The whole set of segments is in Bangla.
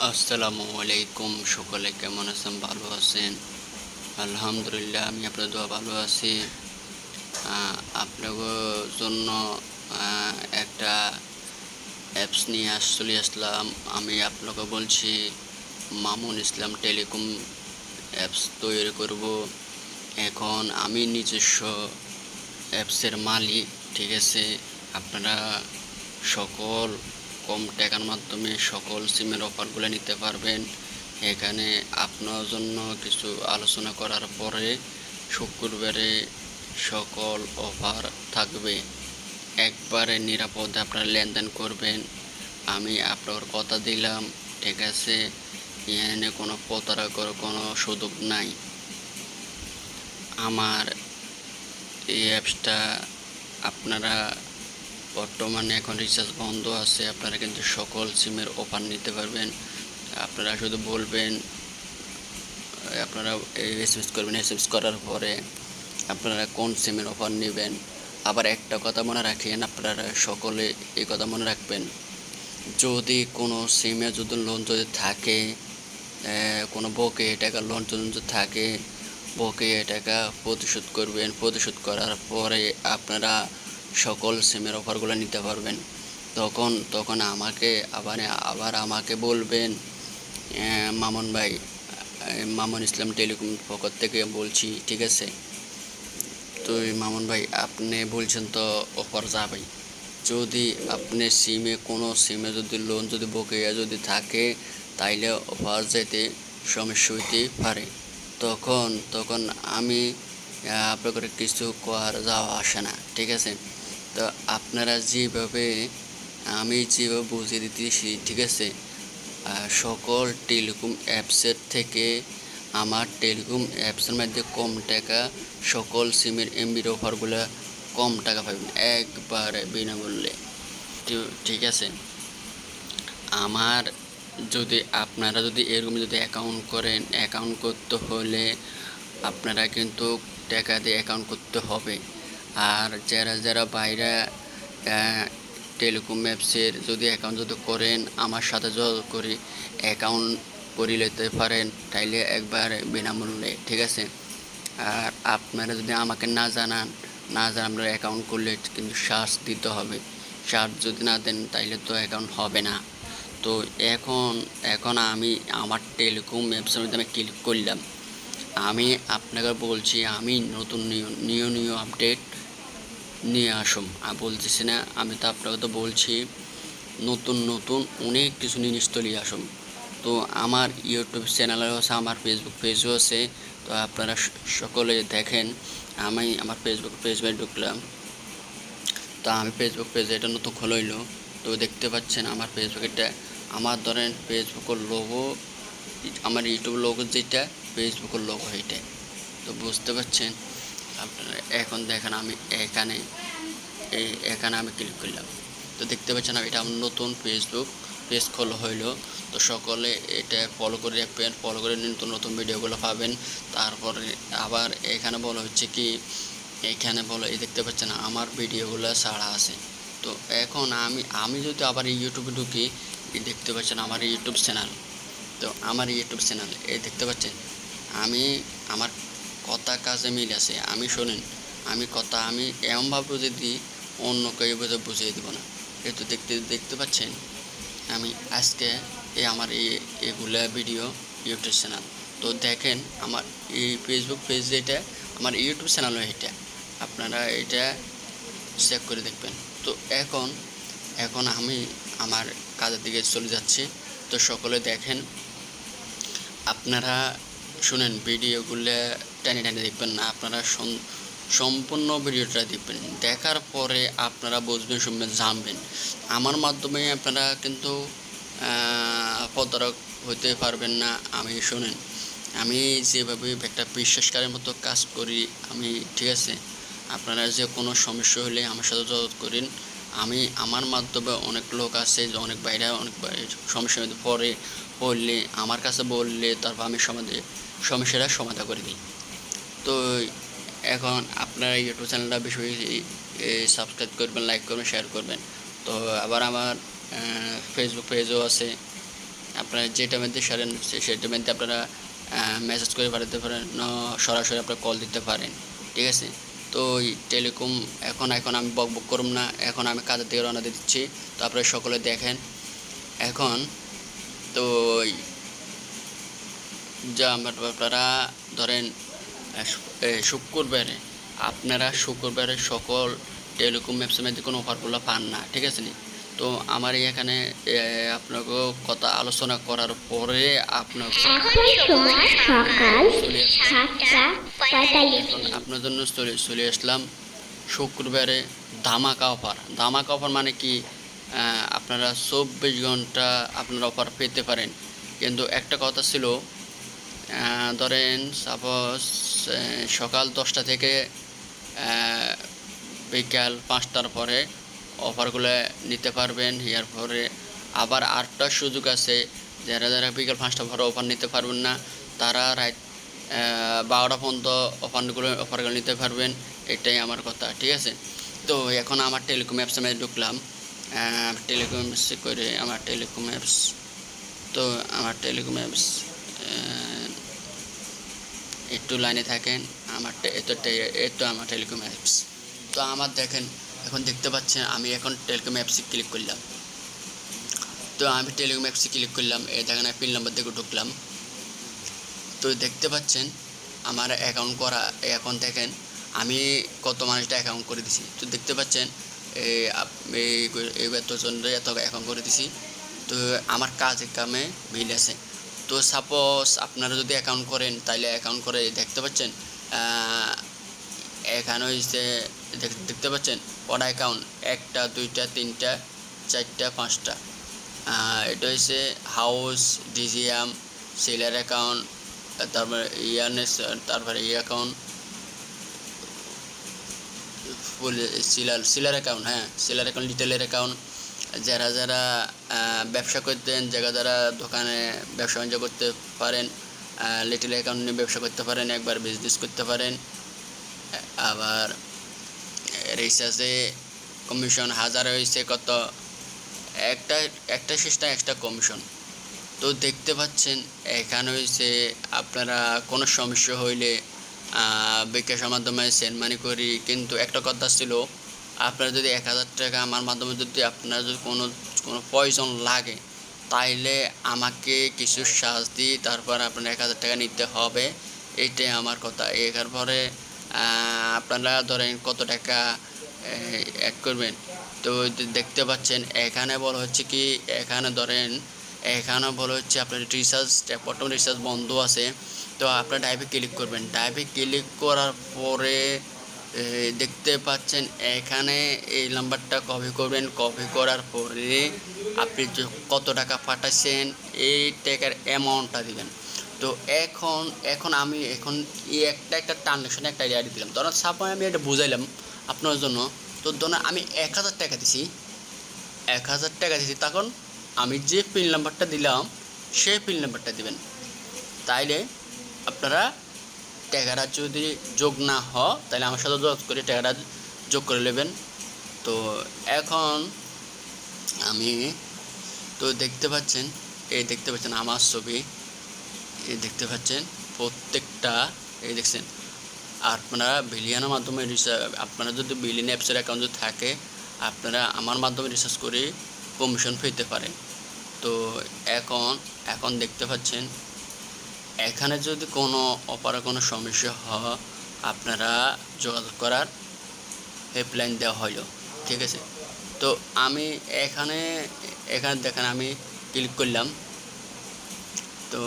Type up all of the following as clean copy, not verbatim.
আসসালামু আলাইকুম। সকলে কেমন আছেন? ভালো আছেন? আলহামদুলিল্লাহ, আমি আপনার দোয়া ভালো আছি। আপনাদের জন্য একটা অ্যাপস নিয়ে চলে আসলাম। আমি আপনাকে বলছি মামুন ইসলাম টেলিকম অ্যাপস তৈরি করব। এখন আমি নিজস্ব অ্যাপসের মালিক, ঠিক আছে? আপনারা সকল কম টাকার মাধ্যমে সকল সিমের অফারগুলো নিতে পারবেন। এখানে আপনার জন্য কিছু আলোচনা করার পরে শুক্রবারে সকল অফার থাকবে। একবারে নিরাপদে আপনারা লেনদেন করবেন। আমি আপনার কথা দিলাম, ঠিক আছে? এখানে কোনো প্রতারণার কোনো সুযোগ নাই। আমার এই অ্যাপসটা আপনারা বর্তমানে এখন রিচার্জ বন্ধ আছে, আপনারা কিন্তু সকল সিমের অফার নিতে পারবেন। আপনারা শুধু বলবেন, আপনারা এসএমএস করবেন, এসএমএস করার পরে আপনারা কোন সিমের অফার নেবেন। আবার একটা কথা মনে রাখেন, আপনারা সকলে এই কথা মনে রাখবেন, যদি কোনো সিমে যদি লোন যদি থাকে, কোনো বকেয়া টাকা লোন যদি থাকে, বকেয়া টাকা পরিশোধ করবেন। পরিশোধ করার পরে আপনারা সকল সিমের অফারগুলো নিতে পারবেন। তখন আমাকে আবার আমাকে বলবেন, মামুন ভাই, মামুন ইসলাম টেলিকম পক্ষ থেকে বলছি, ঠিক আছে? তো মামুন ভাই, আপনি বলছেন তো অফার যাবে, যদি আপনি কোনো সিমে যদি লোন যদি বকেয়া যদি থাকে, তাইলে অফার যেতে সমস্যা হইতে পারে। তখন আমি আপনাদের কিছু করার যাওয়া আসে না, ঠিক আছে? তো আপনারা আমি যেভাবে বুঝিয়ে দিতেছি, ঠিক আছে? সকল টেলিকম অ্যাপসের থেকে আমার টেলিকম অ্যাপসের মধ্যে কম টাকা সকল সিমের এমবির অফারগুলো কম টাকা পাবেন, একবারে বিনামূল্যে। ঠিক আছে? আপনারা যদি এরকম যদি অ্যাকাউন্ট করতে হলে আপনারা কিন্তু টাকা দিয়ে অ্যাকাউন্ট করতে হবে। আর যারা বাইরে টেলিকম অ্যাপসের যদি অ্যাকাউন্ট যদি করেন, আমার সাথে যোগাযোগ করে অ্যাকাউন্ট করে নিতে পারেন, তাইলে একবার বিনামূল্যে, ঠিক আছে? আর আপনারা যদি আমাকে না জানান আপনারা অ্যাকাউন্ট করলে কিন্তু চার্জ দিতে হবে। চার্জ যদি না দেন তাইলে তো অ্যাকাউন্ট হবে না। তো এখন আমি আমার টেলিকম অ্যাপসের মধ্যে আমি ক্লিক করলাম। আমি আপনাকে বলছি, আমি নতুন নিউ আপডেট নিয়ে আসুন। আমি বলতেছি না, আমি তো আপনাকে তো বলছি নতুন অনেক কিছু জিনিস নিয়ে আসুন। তো আমার ইউটিউব চ্যানেলও আছে, আমার ফেসবুক পেজও আছে। তো আপনারা সকলে দেখেন। আমি আমার ফেসবুক পেজে ঢুকলাম। তো আমি ফেসবুক পেজে এটা নতুন খোলাইলো। তো দেখতে পাচ্ছেন আমার ফেসবুক, এটা আমার ধরেন ফেসবুকের লোগো, আমার ইউটিউব লোগো যেটা, ফেসবুকের লোগো এটা। তো বুঝতে পারছেন আপনারা? এখন দেখেন, আমি এখানে আমি ক্লিক করলাম। তো দেখতে পাচ্ছেন এটা আমার নতুন ফেসবুক পেজ খোলা হইলো। তো সকলে এটা ফলো করে রাখবেন, ফলো করে নতুন ভিডিওগুলো পাবেন। তারপরে আবার এখানে বলা হচ্ছে কি, এইখানে বলো, এই দেখতে পাচ্ছেন আমার ভিডিওগুলো ছাড়া আছে। তো এখন আমি যদি আবার ইউটিউবে ঢুকি, দেখতে পাচ্ছেন আমার ইউটিউব চ্যানেল। তো আমার ইউটিউব চ্যানেল এই দেখতে পাচ্ছেন, আমার কথা কাজে মিল আছে। শোনেন, আমি এমনভাবে বুঝিয়ে দিই, অন্য কেউ বুঝিয়ে দেবো না। তো দেখতে পাচ্ছেন আমি আজকে আমার এগুলা ভিডিও ইউটিউব চ্যানেল। তো দেখেন আমার এই ফেসবুক পেজ যেটা, আমার ইউটিউব চ্যানেলও এটা, আপনারা এটা চেক করে দেখবেন। তো এখন আমি আমার কাজের দিকে চলে যাচ্ছি। তো সকলে দেখেন, আপনারা শুনেন, ভিডিওগুলো টেনে দেখবেন না, আপনারা সম্পূর্ণ ভিডিওটা দেখবেন। দেখার পরে আপনারা বুঝবেন, শুনবেন, জানবেন। আমার মাধ্যমে আপনারা কিন্তু প্রতারক হতে পারবেন না। শুনেন, আমি যেভাবে একটা বিশ্বাসকারের মতো কাজ করি, ঠিক আছে? আপনারা যে কোনো সমস্যা হলে আমার সাথে যোগাযোগ করেন। আমার মাধ্যমে অনেক লোক আছে, যে অনেক বাইরে সমস্যার মধ্যে পড়লে আমার কাছে বললে, তারপর আমি সমস্যাটা সমাধান করে দিই। তো এখন আপনারা ইউটিউব চ্যানেলটা বেশি সাবস্ক্রাইব করবেন, লাইক করবেন, শেয়ার করবেন। তো আবার আমার ফেসবুক পেজও আছে, আপনারা যেটা মধ্যে সারেন সেটার মধ্যে আপনারা মেসেজ করে পাঠাতে পারেন, সরাসরি আপনারা কল দিতে পারেন, ঠিক আছে। তো টেলিকম এখন আমি বক করুম না, এখন আমি কাজের দিকে রওনা দিচ্ছি। তো আপনারা সকলে দেখেন এখন। তো যা আপনারা ধরেন শুক্রবারে শুক্রবারে সকল টেলিকম অ্যাপসের মধ্যে কোনো অফারগুলো পান না, ঠিক আছে নি। তো আমার এখানে আপনাকে কথা আলোচনা করার পরে আপনাকে আপনার জন্য চলে আসলাম শুক্রবারে ধামাকা অফার মানে কি, আপনারা 24 ঘন্টা আপনারা অফার পেতে পারেন। কিন্তু একটা কথা ছিল, ধরেন সাপোজ সকাল 10টা থেকে বিকাল 5টার পরে অফারগুলো নিতে পারবেন। এর পরে আবার আরেকটা সুযোগ আছে, যারা বিকাল 5টা পরে অফার নিতে পারবেন না, তারা রাত 12টা পর্যন্ত অফারগুলো নিতে পারবেন। এটাই আমার কথা, ঠিক আছে। তো এখন আমার টেলিকম অ্যাপসে আমি ঢুকলাম, টেলিকম অ্যাপসে করে আমার টেলিকম অ্যাপস একটু লাইনে থাকেন। আমার টেলিকম অ্যাপস তো আমার দেখেন, এখন দেখতে পাচ্ছেন আমি এখন টেলিকম অ্যাপসে ক্লিক করলাম। তো আমি টেলিকম অ্যাপসে ক্লিক করলাম, এই দেখেন পিন নাম্বার দিয়ে ঢুকলাম। তো দেখতে পাচ্ছেন আমার অ্যাকাউন্ট করা। এখন দেখেন আমি কত মানুষটা অ্যাকাউন্ট করে দিছি। তো দেখতে পাচ্ছেন এই এত অ্যাকাউন্ট করে দিছি। তো আমার কামে মিল আছে। তো সাপোজ আপনারা যদি অ্যাকাউন্ট করেন, তাইলে অ্যাকাউন্ট করে দেখতে পাচ্ছেন এখানে হচ্ছে দেখতে পাচ্ছেন কটা অ্যাকাউন্ট, 1টা 2টা 3টা 4টা 5টা। এটা হচ্ছে হাউস, ডিজিএম, সেলার অ্যাকাউন্ট, তারপরে ইয়ারনেস, তারপরে account seller account, seller account, রিটেলের অ্যাকাউন্ট। যারা ব্যবসা করতেন, যারা দোকানে ব্যবসা বাণিজ্য করতে পারেন, লিটেল অ্যাকাউন্ট নিয়ে ব্যবসা করতে পারেন, একবার বিজনেস করতে পারেন। আবার রিচার্জে কমিশন 1000 হয়েছে কত, একটা সিস্টেম একটা কমিশন। তো দেখতে পাচ্ছেন এখানে হয়েছে আপনারা কোনো সমস্যা হইলে বিকাশের মাধ্যমে সেন্ড মানি করি। কিন্তু একটা কথা ছিল, আপনারা যদি 1000 টাকা আমার মাধ্যমে যদি আপনার যদি কোনো প্রয়োজন লাগে, তাইলে আমাকে কিছু সাজ দিই, তারপর আপনার 1000 টাকা নিতে হবে। এইটাই আমার কথা। এর পরে আপনারা ধরেন কত টাকা অ্যাড করবেন। তো দেখতে পাচ্ছেন এখানে বলা হচ্ছে কি, এখানে বলা হচ্ছে আপনার রিচার্জ, প্রথম রিচার্জ বন্ধ আছে। তো আপনারা ডাইভে ক্লিক করবেন। ডাইভে ক্লিক করার পরে দেখতে পাচ্ছেন এখানে এই নাম্বারটা কপি করবেন। কপি করার পরে আপনি কত টাকা পাঠাচ্ছেন এই টাকার অ্যামাউন্টটা দিবেন। তো এখন আমি একটা ট্রানজ্যাকশনে একটা আইডি দিলাম। ধরুন সাপোজ আমি এটা বুঝাইলাম আপনার জন্য। তো ধরুন আমি 1000 টাকা দিছি, তখন আমি যে পিন নাম্বারটা দিলাম সেই পিন নাম্বারটা দিবেন। তাইলে আপনারা টাকাটা যদি যোগ না হয়, তাহলে আমার সাথে যোগ করে টাকাটা যোগ করে নেবেন। তো এখন আমি দেখতে পাচ্ছেন আমার ছবি, দেখতে পাচ্ছেন প্রত্যেকটা দেখছেন। আপনারা বিলিয়নের মাধ্যমে আপনারা যদি বিলিয়ন অ্যাপসের অ্যাকাউন্ট যদি থাকে, আপনারা আমার মাধ্যমে রিচার্জ করে কমিশন পেতে পারেন। তো এখন দেখতে পাচ্ছেন এখানে যদি কোনো অপারে কোনো সমস্যা হয়, আপনারা যোগাযোগ করার হেল্পলাইন দেওয়া হলো, ঠিক আছে। তো আমি এখানে দেখেন আমি ক্লিক করলাম। তো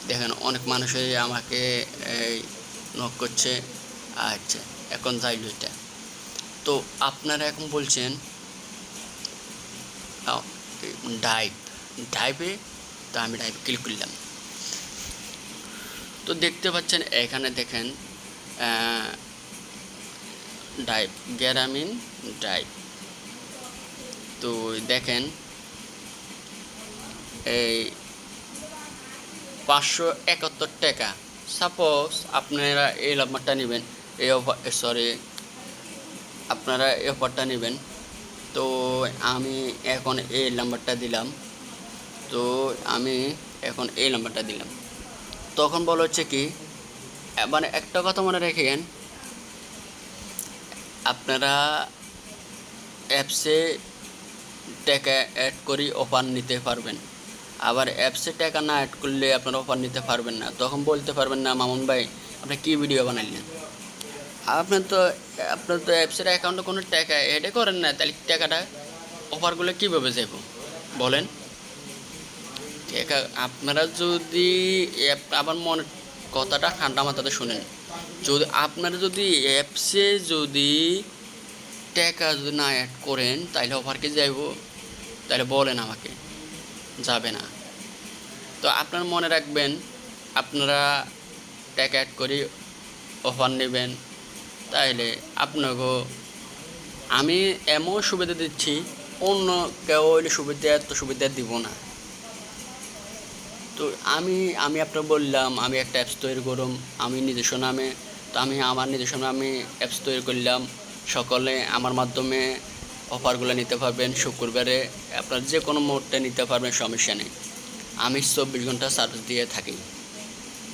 দেখেন অনেক মানুষই আমাকে নক করছে। আচ্ছা, এখন যাইল এটা। তো আপনারা এখন বলছেন ডাইভে। তো আমি ডাইভে ক্লিক করলাম। তো দেখতে পাচ্ছেন এখানে দেখেন ডাইভ, গ্রামীণ ডাইভ। তো দেখেন এই 571 টাকা। সাপোজ আপনারা এই নাম্বারটা নেবেন, আপনারা এই অফারটা নেবেন। তো আমি এখন এই নাম্বারটা দিলাম। তো তো আমি এখন এই নাম্বারটা দিলাম। তখন বলা হচ্ছে কি, মানে একটা কথা মনে রেখেন, আপনারা অ্যাপসে টাকা অ্যাড করে অফার নিতে পারবেন, আবার অ্যাপসে টাকা না অ্যাড করলে আপনারা অফার নিতে পারবেন না। তখন বলতে পারবেন না মামুন ভাই আপনি কী ভিডিও বানাইলেন, আপনার তো অ্যাপসের অ্যাকাউন্টে কোনো টাকা অ্যাডে করেন না, তাহলে টাকাটা অফারগুলো কীভাবে যাব বলেন। টাকা আপনারা যদি আবার মনে কথাটা ঠান্ডা মাথাতে শুনেন, যদি আপনারা যদি অ্যাপসে যদি টাকা যদি না অ্যাড করেন তাহলে অফার কি যাইব, তাহলে বলেন আমাকে, যাবে না। তো আপনারা মনে রাখবেন, আপনারা টাকা অ্যাড করে অফার নেবেন, তাইলে আপনাকে আমি এমন সুবিধা দিচ্ছি, অন্য কেউ হইলে সুবিধা এত সুবিধা দিব না। তো আমি আপনার বললাম আমি একটা অ্যাপস তৈরি করুম আমি নিজস্ব নামে, তো আমি আমার নিজস্ব নামে অ্যাপস তৈরি করলাম, সকলে আমার মাধ্যমে অফারগুলো নিতে পারবেন। শুক্রবারে আপনার যে কোনো মুহূর্তে নিতে পারবেন, সমস্যা নেই। আমি 24 ঘন্টা সার্ভিস দিয়ে থাকি।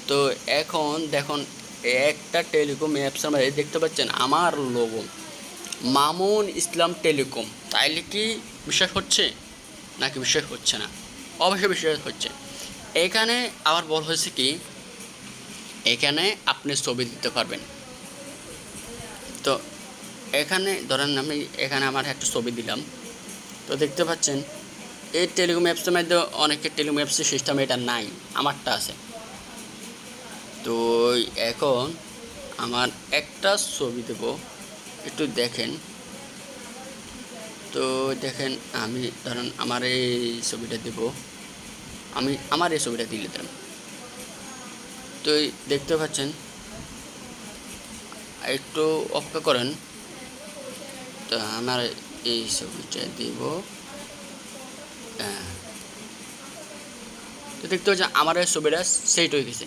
তো এখন দেখুন, একটা টেলিকম অ্যাপস আমরা দেখতে পাচ্ছেন আমার লোগো মামুন ইসলাম টেলিকম, তাইলে কি বিশ্বাস হচ্ছে নাকি বিশ্বাস হচ্ছে না? অবশ্যই বিশ্বাস হচ্ছে। এখানে আবার বলা হয়েছে কি, এখানে আপনি ছবি দিতে পারবেন। তো এখানে ধরেন আমি এখানে আমার একটা ছবি দিলাম, তো দেখতে পাচ্ছেন এই টেলিকম অ্যাপসের মধ্যে অনেকের টেলিকম অ্যাপসের সিস্টেম এটা নাই, আমারটা আছে। তো এখন আমার একটা ছবি দেব, একটু দেখেন। তো দেখেন আমি ধরেন আমার এই ছবিটা দেব, আমি আমার এই ছবিটা দিলে দেন, তো দেখতে পাচ্ছেন, একটু অপেক্ষা করেন। তো আমার এই ছবিটা দিব, তো দেখতে পাচ্ছেন আমার এই ছবিটা সেট হয়ে গেছে।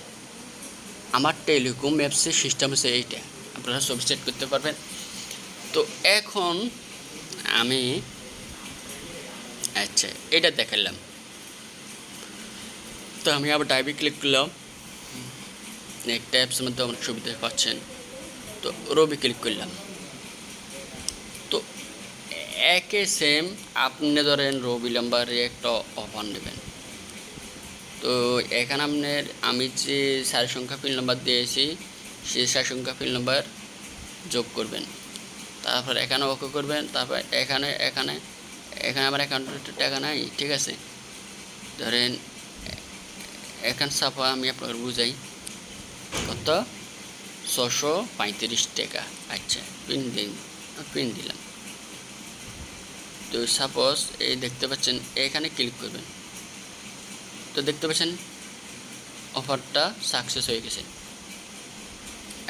আমার টেলিকম অ্যাপসের সিস্টেম হচ্ছে এইটা, আপনারা ছবি সেট করতে পারবেন। তো এখন আমি আচ্ছা এটা দেখালাম, তো আমি আবার ডাইভে ক্লিক করলাম, একটা অ্যাপসের মধ্যে অনেক সুবিধা পাচ্ছেন। তো রবি ক্লিক করলাম, তো একে সেম আপনি ধরেন রবি নাম্বারে একটা অফার নেবেন। তো এখানে আপনার আমি যে 4 সংখ্যা পিন নাম্বার দিয়েছি সেই 4 সংখ্যা পিন নাম্বার যোগ করবেন, তারপর এখানে ওকে করবেন, তারপর এখানে এখানে এখানে আমার অ্যাকাউন্টে টাকা নাই, ঠিক আছে। ধরেন এখান ছাপা আমি আপনাকে বুঝাই, কত 635 টাকা। আচ্ছা পিন দিন, পিন দিলাম। তো সাপোজ এই দেখতে পাচ্ছেন এখানে ক্লিক করবেন, তো দেখতে পাচ্ছেন অফারটা সাকসেস হয়ে গেছে।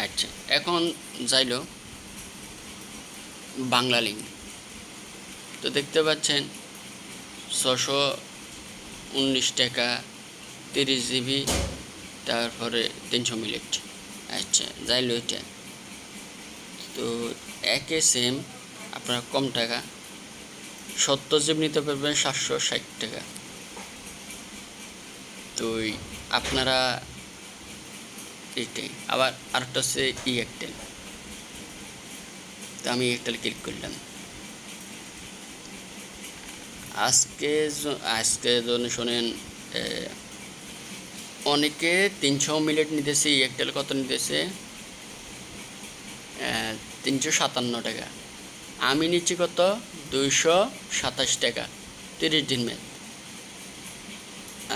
আচ্ছা এখন যাইল বাংলা লিঙ্ক, তো দেখতে পাচ্ছেন 619 টাকা 30 জিবি, তারপরে 300 মিনিট। আচ্ছা যাইল এটা, তো একে সেম আপনারা কম টাকা 70 জিবি নিতে পারবেন 760 টাকা। তো আপনারা এইটাই। আবার আরেকটা হচ্ছে এয়ারটেল, তো আমি এয়ারটেল ক্লিক করলাম। আজকে জন্য শোনেন, অনেকে 300 মিনিট নিতেছে, এয়ারটেল কত নিতেছে 357 টাকা, আমি নিচ্ছি কত 227 টাকা 30 দিন মেয়াদ।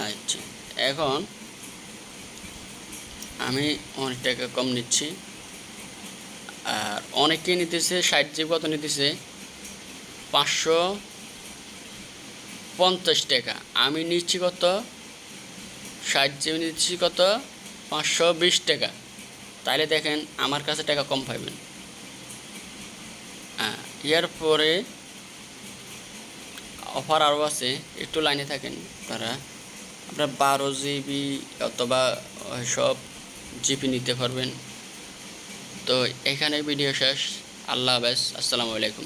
আচ্ছা এখন আমি অনেক টাকা কম নিচ্ছি, আর অনেকে নিতেছে 60 জিবি কত নিতেছে 550 টাকা, আমি নিচ্ছি কত 60 জিবি নিচ্ছি কত 520 টাকা। তাহলে দেখেন আমার কাছে টাকা কম পাইবেন। এরপরে অফার আরও আছে, একটু লাইনে থাকেন তারা, আপনার 12 জিবি অথবা সব জিবি নিতে পারবেন। তো এখানে ভিডিও শেষ, আল্লাহ হাফেজ, আসসালামু আলাইকুম।